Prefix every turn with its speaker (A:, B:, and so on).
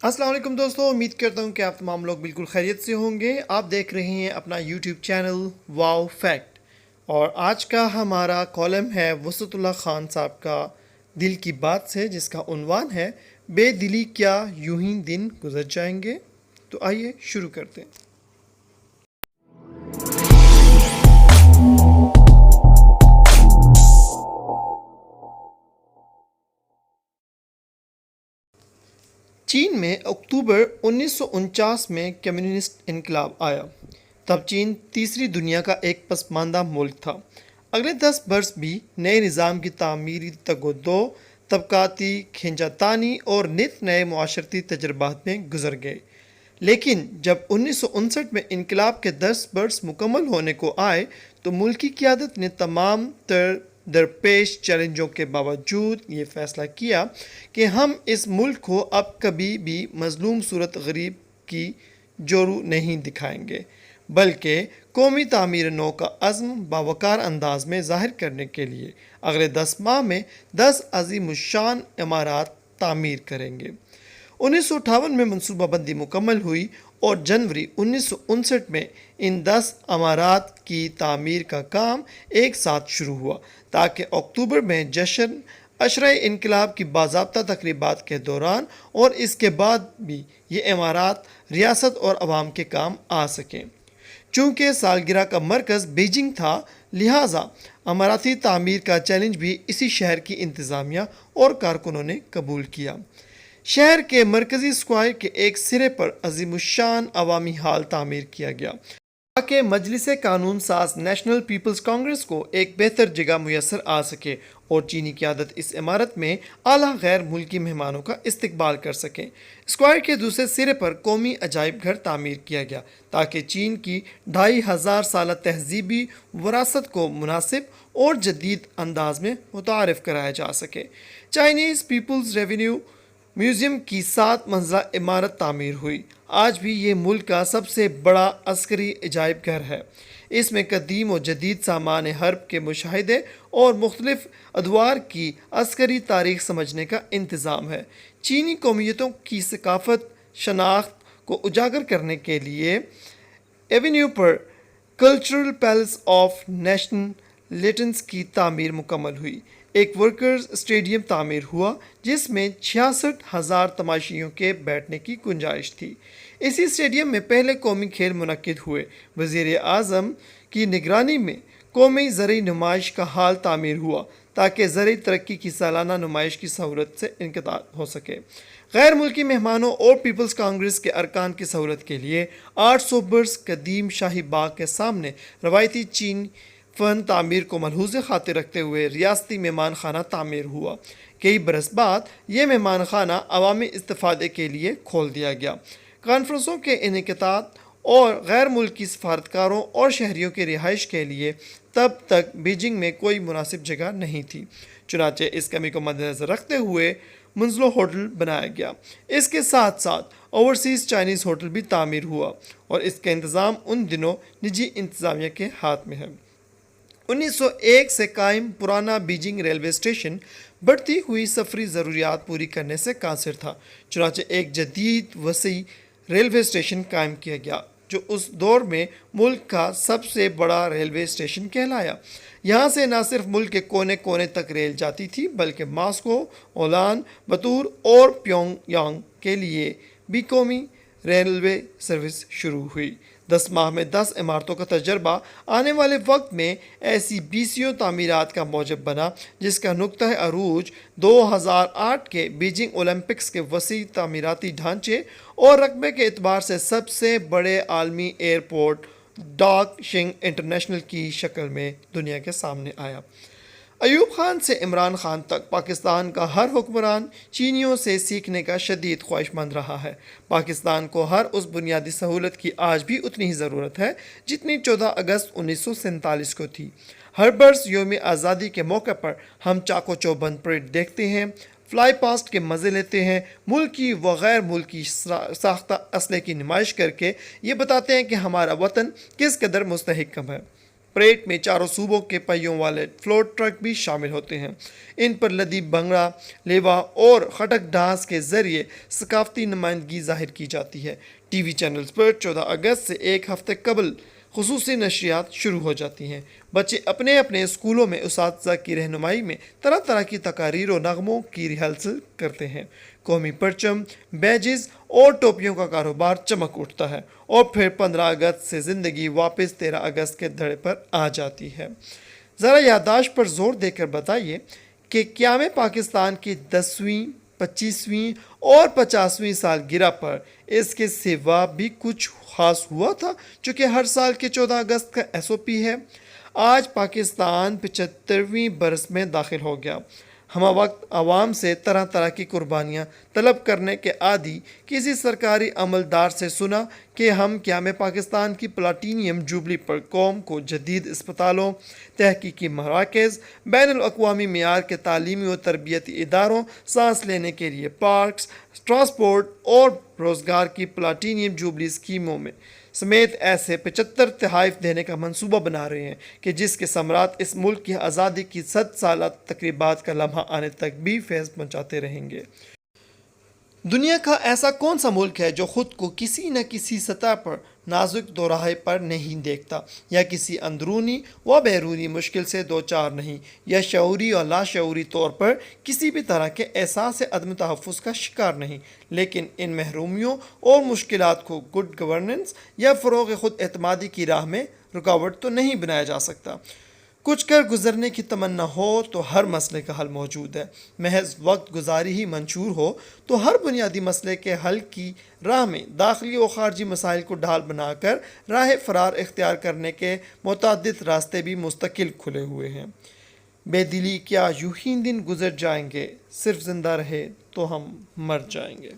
A: السلام علیکم دوستوں، امید کرتا ہوں کہ آپ تمام لوگ بالکل خیریت سے ہوں گے۔ آپ دیکھ رہے ہیں اپنا یوٹیوب چینل واو فیکٹ، اور آج کا ہمارا کالم ہے وسعت اللہ خان صاحب کا دل کی بات سے، جس کا عنوان ہے بے دلی کیا یوں ہی دن گزر جائیں گے۔ تو آئیے شروع کرتے ہیں۔ چین میں اکتوبر 1949 میں کمیونسٹ انقلاب آیا۔ تب چین تیسری دنیا کا ایک پسماندہ ملک تھا۔ اگلے 10 برس بھی نئے نظام کی تعمیری تگ و دو، طبقاتی کھینچا تانی اور نت نئے معاشرتی تجربات میں گزر گئے۔ لیکن جب 1959 میں انقلاب کے 10 برس مکمل ہونے کو آئے تو ملکی قیادت نے تمام تر درپیش چیلنجوں کے باوجود یہ فیصلہ کیا کہ ہم اس ملک کو اب کبھی بھی مظلوم صورت غریب کی جورو نہیں دکھائیں گے، بلکہ قومی تعمیر نو کا عزم باوقار انداز میں ظاہر کرنے کے لیے اگلے 10 ماہ میں 10 عظیم الشان عمارات تعمیر کریں گے۔ 1958 میں منصوبہ بندی مکمل ہوئی اور جنوری 1959 میں ان 10 عمارات کی تعمیر کا کام ایک ساتھ شروع ہوا، تاکہ اکتوبر میں جشن عشرہ انقلاب کی باضابطہ تقریبات کے دوران اور اس کے بعد بھی یہ عمارات ریاست اور عوام کے کام آ سکیں۔ چونکہ سالگرہ کا مرکز بیجنگ تھا، لہٰذا عماراتی تعمیر کا چیلنج بھی اسی شہر کی انتظامیہ اور کارکنوں نے قبول کیا۔ شہر کے مرکزی اسکوائر کے ایک سرے پر عظیم الشان عوامی ہال تعمیر کیا گیا، تاکہ مجلس قانون ساز نیشنل پیپلز کانگریس کو ایک بہتر جگہ میسر آ سکے اور چینی قیادت اس عمارت میں اعلیٰ غیر ملکی مہمانوں کا استقبال کر سکیں۔ اسکوائر کے دوسرے سرے پر قومی عجائب گھر تعمیر کیا گیا، تاکہ چین کی 2500 سالہ تہذیبی وراثت کو مناسب اور جدید انداز میں متعارف کرایا جا سکے۔ چائنیز پیپلز ریونیو میوزیم کی 7 منزلہ عمارت تعمیر ہوئی۔ آج بھی یہ ملک کا سب سے بڑا عسکری عجائب گھر ہے۔ اس میں قدیم و جدید سامان حرب کے مشاہدے اور مختلف ادوار کی عسکری تاریخ سمجھنے کا انتظام ہے۔ چینی قومیتوں کی ثقافت شناخت کو اجاگر کرنے کے لیے ایونیو پر کلچرل پیلس آف نیشن لیٹنس کی تعمیر مکمل ہوئی۔ ایک ورکرز اسٹیڈیم تعمیر ہوا جس میں 66,000 تماشائیوں کے بیٹھنے کی گنجائش تھی۔ اسی اسٹیڈیم میں پہلے قومی کھیل منعقد ہوئے۔ وزیر اعظم کی نگرانی میں قومی زرعی نمائش کا ہال تعمیر ہوا، تاکہ زرعی ترقی کی سالانہ نمائش کی سہولت سے انعقاد ہو سکے۔ غیر ملکی مہمانوں اور پیپلز کانگریس کے ارکان کی سہولت کے لیے 800 برس قدیم شاہی باغ کے سامنے روایتی چین فن تعمیر کو ملحوظ خاطر رکھتے ہوئے ریاستی مہمان خانہ تعمیر ہوا۔ کئی برس بعد یہ مہمان خانہ عوامی استفادے کے لیے کھول دیا گیا۔ کانفرنسوں کے انعقاد اور غیر ملکی سفارتکاروں اور شہریوں کی رہائش کے لیے تب تک بیجنگ میں کوئی مناسب جگہ نہیں تھی، چنانچہ اس کمی کو مد نظر رکھتے ہوئے منزلوں ہوٹل بنایا گیا۔ اس کے ساتھ ساتھ اوورسیز چائنیز ہوٹل بھی تعمیر ہوا، اور اس کا انتظام ان دنوں نجی انتظامیہ کے ہاتھ میں ہے۔ 1901 سے قائم پرانا بیجنگ ریلوے اسٹیشن بڑھتی ہوئی سفری ضروریات پوری کرنے سے قاصر تھا، چنانچہ ایک جدید وسیع ریلوے اسٹیشن قائم کیا گیا، جو اس دور میں ملک کا سب سے بڑا ریلوے اسٹیشن کہلایا۔ یہاں سے نہ صرف ملک کے کونے کونے تک ریل جاتی تھی، بلکہ ماسکو، اولان باتور اور پیونگ یانگ کے لیے بھی قومی ریلوے سروس شروع ہوئی۔ 10 ماہ میں 10 عمارتوں کا تجربہ آنے والے وقت میں ایسی بیسیوں تعمیرات کا موجب بنا، جس کا نقطہ عروج 2008 کے بیجنگ اولمپکس کے وسیع تعمیراتی ڈھانچے اور رقبے کے اعتبار سے سب سے بڑے عالمی ایئرپورٹ ڈاک شنگ انٹرنیشنل کی شکل میں دنیا کے سامنے آیا۔ ایوب خان سے عمران خان تک پاکستان کا ہر حکمران چینیوں سے سیکھنے کا شدید خواہش مند رہا ہے۔ پاکستان کو ہر اس بنیادی سہولت کی آج بھی اتنی ہی ضرورت ہے جتنی 14 اگست 1947 کو تھی۔ ہر برس یوم آزادی کے موقع پر ہم چاق و چوبند پریڈ دیکھتے ہیں، فلائی پاسٹ کے مزے لیتے ہیں، ملکی و غیر ملکی ساختہ اسلحے کی نمائش کر کے یہ بتاتے ہیں کہ ہمارا وطن کس قدر مستحکم ہے۔ پریڈ میں چاروں صوبوں کے پہیوں والے فلوٹ ٹرک بھی شامل ہوتے ہیں۔ ان پر لدی بھنگڑا، لیوا اور خٹک ڈانس کے ذریعے ثقافتی نمائندگی ظاہر کی جاتی ہے۔ ٹی وی چینلز پر 14 اگست سے ایک ہفتے قبل خصوصی نشریات شروع ہو جاتی ہیں۔ بچے اپنے اپنے اسکولوں میں اساتذہ کی رہنمائی میں طرح طرح کی تقاریر و نغموں کی ریہرسل کرتے ہیں۔ قومی پرچم، بیجز اور ٹوپیوں کا کاروبار چمک اٹھتا ہے اور پھر 15 اگست سے زندگی واپس 13 اگست کے دھڑے پر آ جاتی ہے۔ ذرا یادداشت پر زور دے کر بتائیے کہ قیام پاکستان کی 10ویں، 25ویں اور 50ویں سالگرہ پر اس کے سوا بھی کچھ خاص ہوا تھا جو کہ ہر سال کے 14 اگست کا SOP ہے۔ آج پاکستان 75ویں برس میں داخل ہو گیا۔ ہمہ وقت عوام سے طرح طرح کی قربانیاں طلب کرنے کے عادی کسی سرکاری عملدار سے سنا کہ ہم قیام پاکستان کی پلاٹینیم جوبلی پر قوم کو جدید اسپتالوں، تحقیقی مراکز، بین الاقوامی معیار کے تعلیمی و تربیتی اداروں، سانس لینے کے لیے پارکس، ٹرانسپورٹ اور روزگار کی پلاٹینیم جوبلی اسکیموں میں سمیت ایسے 75 تحائف دینے کا منصوبہ بنا رہے ہیں کہ جس کے ثمرات اس ملک کی آزادی کی 100 سالہ تقریبات کا لمحہ آنے تک بھی فیض پہنچاتے رہیں گے۔ دنیا کا ایسا کون سا ملک ہے جو خود کو کسی نہ کسی سطح پر نازک دوراہے پر نہیں دیکھتا، یا کسی اندرونی و بیرونی مشکل سے دوچار نہیں، یا شعوری اور لاشعوری طور پر کسی بھی طرح کے احساس عدم تحفظ کا شکار نہیں، لیکن ان محرومیوں اور مشکلات کو گڈ گورننس یا فروغ خود اعتمادی کی راہ میں رکاوٹ تو نہیں بنایا جا سکتا۔ کچھ کر گزرنے کی تمنا ہو تو ہر مسئلے کا حل موجود ہے۔ محض وقت گزاری ہی منشور ہو تو ہر بنیادی مسئلے کے حل کی راہ میں داخلی و خارجی مسائل کو ڈھال بنا کر راہ فرار اختیار کرنے کے متعدد راستے بھی مستقل کھلے ہوئے ہیں۔ بے دلی کیا یوں ہی دن گزر جائیں گے، صرف زندہ رہے تو ہم مر جائیں گے۔